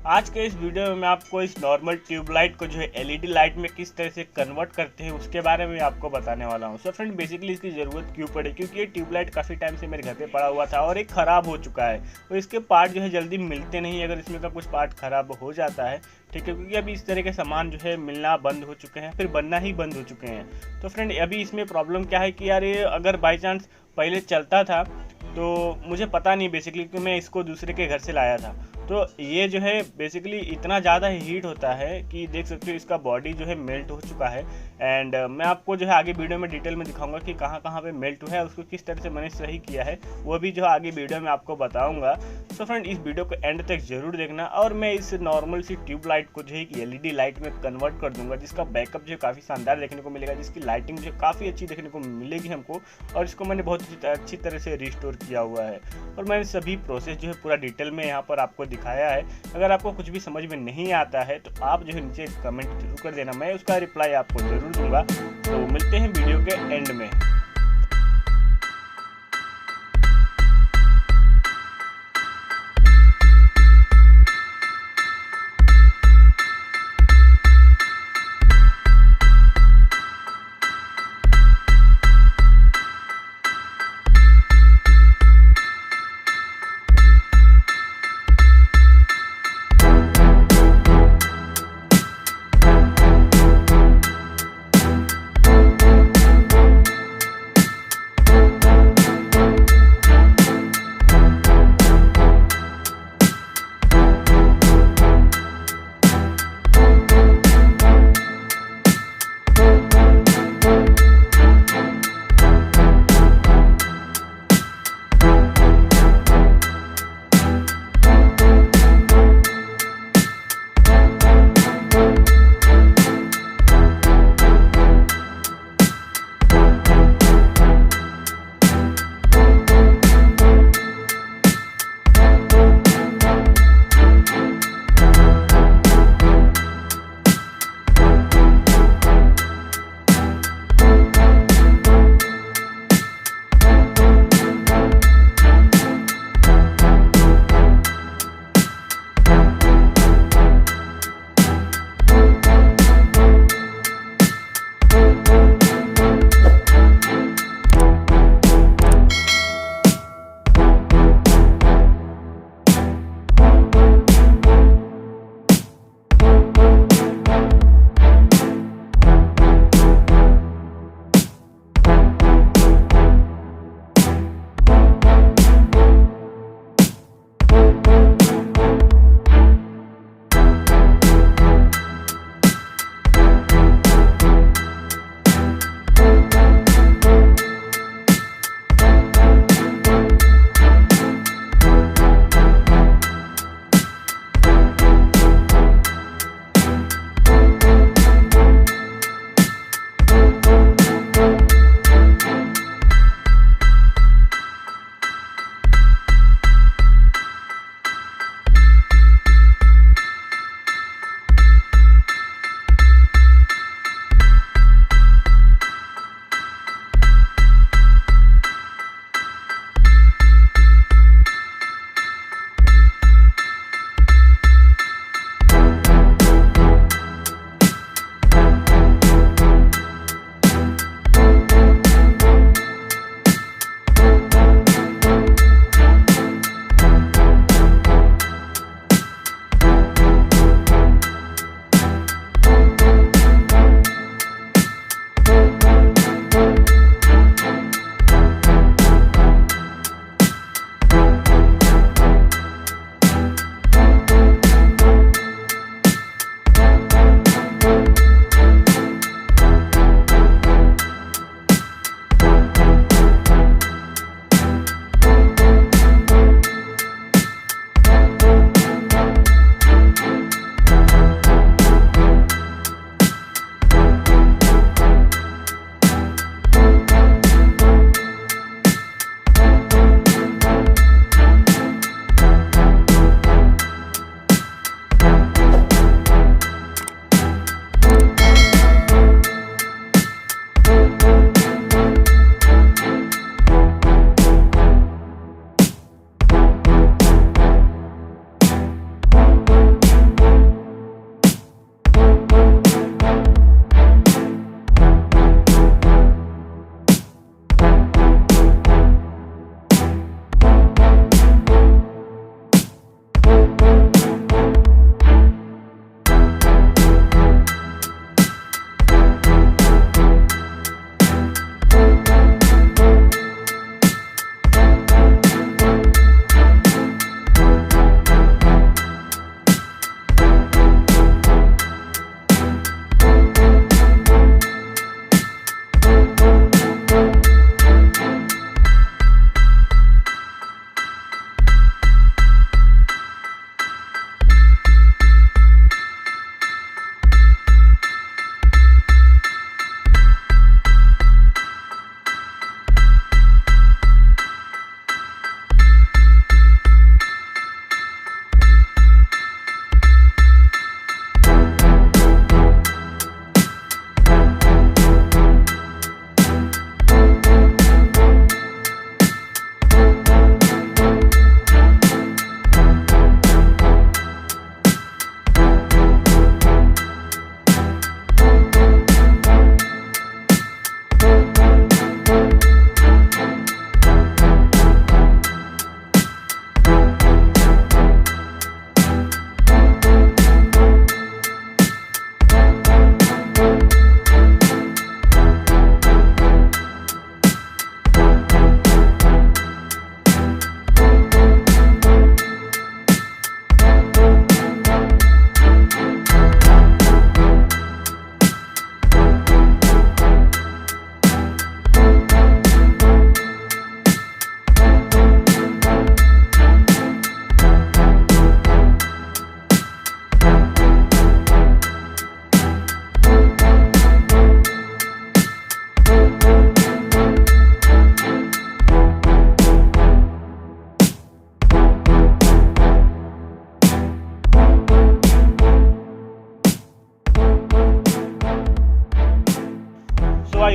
आज के इस वीडियो में मैं आपको इस नॉर्मल ट्यूबलाइट को जो है एलईडी लाइट में किस तरह से कन्वर्ट करते हैं उसके बारे में आपको बताने वाला हूं। सो फ्रेंड, बेसिकली इसकी ज़रूरत क्यों पड़ी, क्योंकि ये ट्यूबलाइट काफ़ी टाइम से मेरे घर पे पड़ा हुआ था और एक ख़राब हो चुका है। तो इसके पार्ट जो है जल्दी मिलते नहीं, अगर इसमें का कुछ पार्ट ख़राब हो जाता है, ठीक है, क्योंकि अभी इस तरह के सामान जो है मिलना बंद हो चुके हैं, फिर बनना ही बंद हो चुके हैं। तो फ्रेंड, अभी इसमें प्रॉब्लम क्या है कि यार ये अगर बाई चांस पहले चलता था तो मुझे पता नहीं बेसिकली, कि मैं इसको दूसरे के घर से लाया था। तो ये जो है बेसिकली इतना ज़्यादा हीट होता है कि देख सकते हो इसका बॉडी जो है मेल्ट हो चुका है। एंड मैं आपको जो है आगे वीडियो में डिटेल में दिखाऊंगा कि कहाँ कहाँ पे मेल्ट हुआ है, उसको किस तरह से मैंने सही किया है, वो भी जो है आगे वीडियो में आपको बताऊंगा। तो फ्रेंड, इस वीडियो को एंड तक जरूर देखना। और मैं इस नॉर्मल सी ट्यूब लाइट को जो है एलईडी लाइट में कन्वर्ट कर दूंगा, जिसका बैकअप जो है काफ़ी शानदार देखने को मिलेगा, जिसकी लाइटिंग जो है काफ़ी अच्छी देखने को मिलेगी हमको। और इसको मैंने बहुत अच्छी तरह से रिस्टोर किया हुआ है और मैंने सभी प्रोसेस जो है पूरा डिटेल में यहाँ पर आपको दिखाया है। अगर आपको कुछ भी समझ में नहीं आता है तो आप जो है नीचे कमेंट जरूर कर देना, मैं उसका रिप्लाई आपको जरूर दूंगा। तो मिलते हैं वीडियो के एंड में।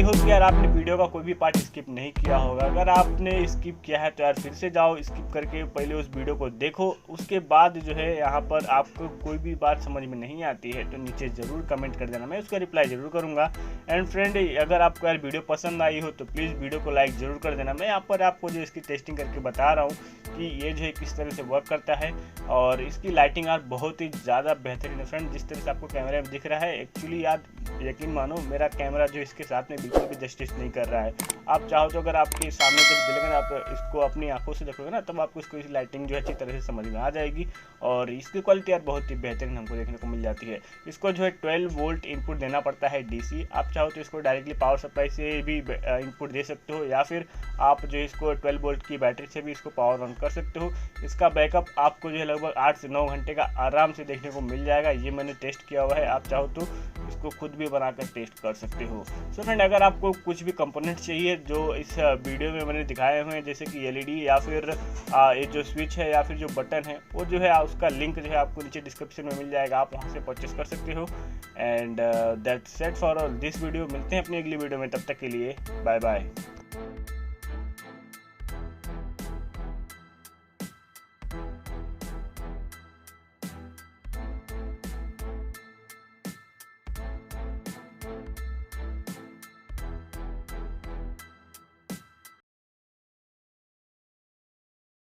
होप कि यार आपने वीडियो का कोई भी पार्ट स्किप नहीं किया होगा। अगर आपने स्किप किया है तो यार फिर से जाओ, स्किप करके पहले उस वीडियो को देखो, उसके बाद जो है यहाँ पर आपको कोई भी बात समझ में नहीं आती है तो नीचे ज़रूर कमेंट कर देना, मैं उसका रिप्लाई ज़रूर करूँगा। एंड फ्रेंड, अगर आपको यार वीडियो पसंद आई हो तो प्लीज़ वीडियो को लाइक ज़रूर कर देना। मैं यहाँ पर आपको जो इसकी टेस्टिंग करके बता रहा हूँ कि ये जो है किस तरह से वर्क करता है, और इसकी लाइटिंग यार बहुत ही ज़्यादा बेहतरीन है फ्रेंड। जिस तरह से आपको कैमरे में दिख रहा है, एक्चुअली यार यकीन मानो मेरा कैमरा जो इसके साथ में बिल्कुल भी जस्टिस नहीं कर रहा है। आप चाहो तो अगर आपके सामने जब जलेगा ना, आप इसको अपनी आंखों से देखोगे ना, तब आपको इसको लाइटिंग जो है अच्छी तरह से समझ में आ जाएगी। और इसकी क्वालिटी यार बहुत ही बेहतरीन हमको देखने को मिल जाती है। इसको जो है 12 वोल्ट इनपुट देना पड़ता है डीसी। आप चाहो तो इसको डायरेक्टली पावर सप्लाई से भी इनपुट दे सकते हो, या फिर आप जो इसको 12 वोल्ट की बैटरी से भी इसको पावर ऑन कर सकते हो। इसका बैकअप आपको जो है लगभग 8 से 9 घंटे का आराम से देखने को मिल जाएगा। ये मैंने टेस्ट किया हुआ है, आप चाहो तो इसको खुद भी बनाकर टेस्ट कर सकते हो। सो फ्रेंड, अगर आपको कुछ भी कंपोनेंट चाहिए जो इस वीडियो में मैंने दिखाए हुए हैं, जैसे कि एलईडी या फिर ये जो स्विच है या फिर जो बटन है, वो जो है उसका लिंक जो है आपको नीचे डिस्क्रिप्शन में मिल जाएगा, आप वहाँ से परचेस कर सकते हो। And that's it for this video. मिलते हैं अपनी अगली वीडियो में, तब तक के लिए बाय बाय।